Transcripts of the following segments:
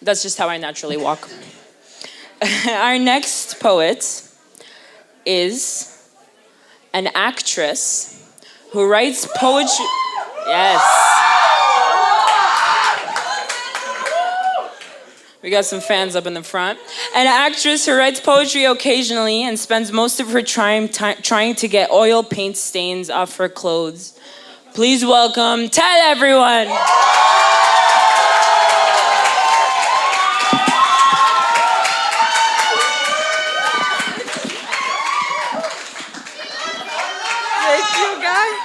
That's just how I naturally walk. Our next poet is an actress who writes poetry. Yes. We got some fans up in the front. An actress who writes poetry occasionally and spends most of her time trying to get oil paint stains off her clothes. Please welcome Tala, everyone. Thank you, guys.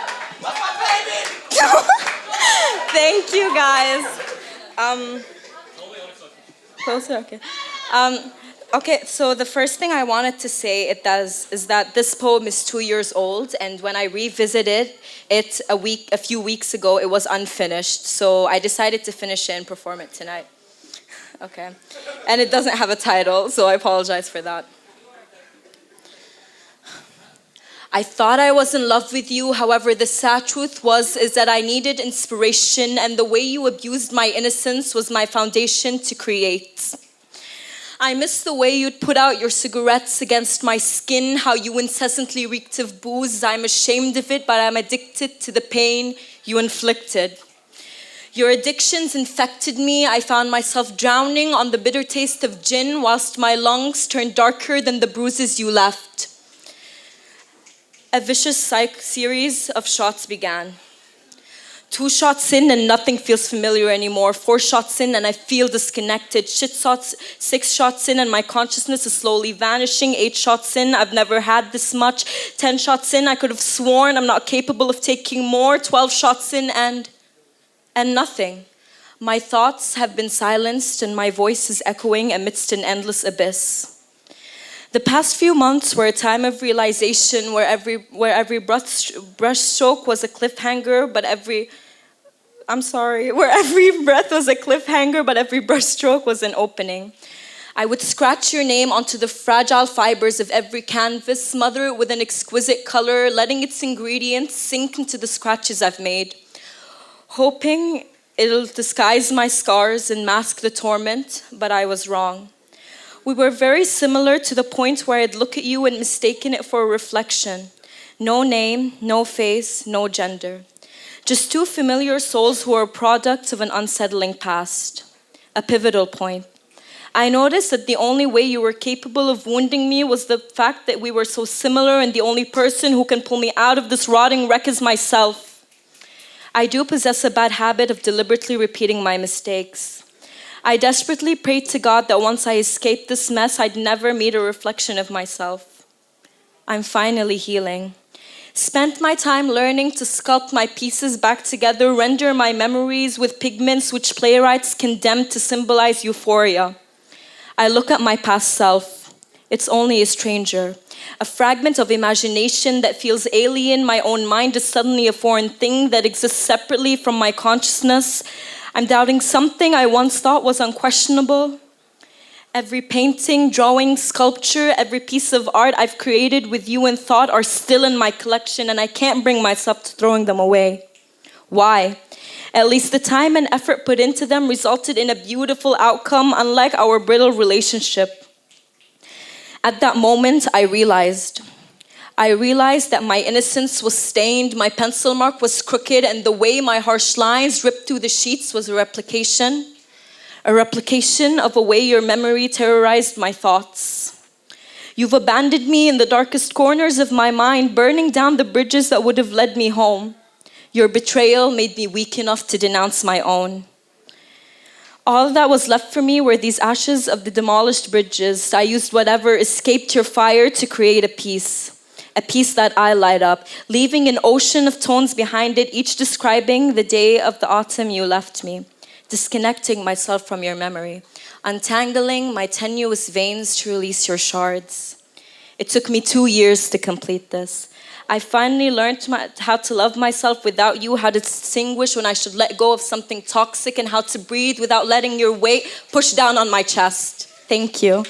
Thank you, guys. Closer, okay. Okay, so the first thing I wanted to say is that this poem is 2 years old, and when I revisited it a few weeks ago, it was unfinished. So I decided to finish it and perform it tonight. Okay, and it doesn't have a title, so I apologize for that. I thought I was in love with you, however, the sad truth is that I needed inspiration, and the way you abused my innocence was my foundation to create. I miss the way you'd put out your cigarettes against my skin, how you incessantly reeked of booze. I'm ashamed of it, but I'm addicted to the pain you inflicted. Your addictions infected me. I found myself drowning on the bitter taste of gin, whilst my lungs turned darker than the bruises you left. A vicious series of shots began. 2 shots in and nothing feels familiar anymore. 4 shots in and I feel disconnected. 6 shots in and my consciousness is slowly vanishing. 8 shots in, I've never had this much. 10 shots in, I could have sworn I'm not capable of taking more. 12 shots in and nothing. My thoughts have been silenced and my voice is echoing amidst an endless abyss. The past few months were a time of realization where every brush stroke was a cliffhanger, where every breath was a cliffhanger, but every brush stroke was an opening. I would scratch your name onto the fragile fibers of every canvas, smother it with an exquisite color, letting its ingredients sink into the scratches I've made, hoping it'll disguise my scars and mask the torment, but I was wrong. We were very similar to the point where I'd look at you and mistaken it for a reflection. No name, no face, no gender. Just 2 familiar souls who are products of an unsettling past. A pivotal point. I noticed that the only way you were capable of wounding me was the fact that we were so similar, and the only person who can pull me out of this rotting wreck is myself. I do possess a bad habit of deliberately repeating my mistakes. I desperately prayed to God that once I escaped this mess, I'd never meet a reflection of myself. I'm finally healing. Spent my time learning to sculpt my pieces back together, render my memories with pigments which playwrights condemned to symbolize euphoria. I look at my past self. It's only a stranger. A fragment of imagination that feels alien. My own mind is suddenly a foreign thing that exists separately from my consciousness. I'm doubting something I once thought was unquestionable. Every painting, drawing, sculpture, every piece of art I've created with you in thought are still in my collection, and I can't bring myself to throwing them away. Why? At least the time and effort put into them resulted in a beautiful outcome, unlike our brittle relationship. At that moment, I realized that my innocence was stained, my pencil mark was crooked, and the way my harsh lines ripped through the sheets was a replication of a way your memory terrorized my thoughts. You've abandoned me in the darkest corners of my mind, burning down the bridges that would have led me home. Your betrayal made me weak enough to denounce my own. All that was left for me were these ashes of the demolished bridges. I used whatever escaped your fire to create a piece that I light up, leaving an ocean of tones behind it, each describing the day of the autumn you left me, disconnecting myself from your memory, untangling my tenuous veins to release your shards. It took me 2 years to complete this. I finally learned how to love myself without you, how to distinguish when I should let go of something toxic, and how to breathe without letting your weight push down on my chest. Thank you.